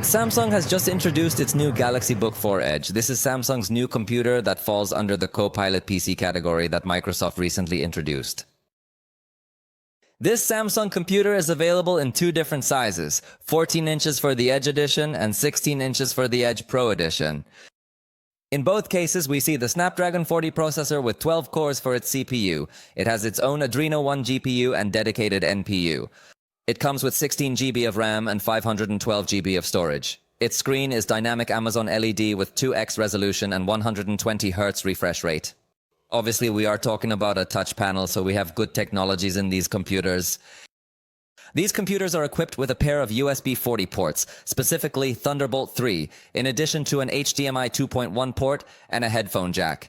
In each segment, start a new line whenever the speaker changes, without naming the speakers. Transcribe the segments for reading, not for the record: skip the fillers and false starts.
Samsung has just introduced its new Galaxy Book4 Edge. This is Samsung's new computer that falls under the Copilot+PC category that Microsoft recently introduced. This Samsung computer is available in two different sizes, 14 inches for the Edge Edition and 16 inches for the Edge Pro Edition. In both cases, we see the Snapdragon 40 processor with 12 cores for its CPU. It has its own Adreno 1 GPU and dedicated NPU. It comes with 16 GB of RAM and 512 GB of storage. Its screen is dynamic Amazon LED with 2x resolution and 120 Hz refresh rate. Obviously, we are talking about a touch panel, so we have good technologies in these computers. These computers are equipped with a pair of USB 40 ports, specifically Thunderbolt 3, in addition to an HDMI 2.1 port and a headphone jack.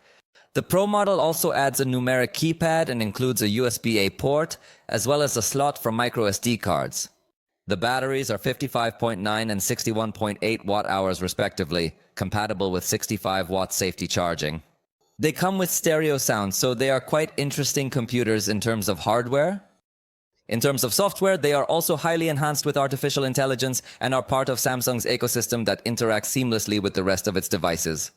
The Pro model also adds a numeric keypad and includes a USB-A port, as well as a slot for microSD cards. The batteries are 55.9 and 61.8 watt-hours respectively, compatible with 65 watt safety charging. They come with stereo sound, so they are quite interesting computers in terms of hardware. In terms of software, they are also highly enhanced with artificial intelligence and are part of Samsung's ecosystem that interacts seamlessly with the rest of its devices.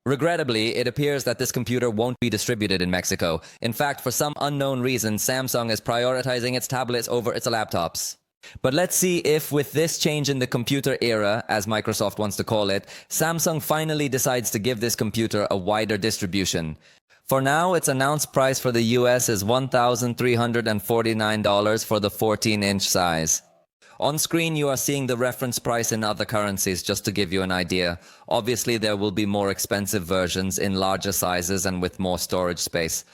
Regrettably, it appears that this computer won't be distributed in Mexico. In fact, for some unknown reason, Samsung is prioritizing its tablets over its laptops. But let's see if, with this change in the computer era, as Microsoft wants to call it, Samsung finally decides to give this computer a wider distribution. For now, its announced price for the US is $1,349 for the 14-inch size. On screen, you are seeing the reference price in other currencies, just to give you an idea. Obviously, there will be more expensive versions in larger sizes and with more storage space.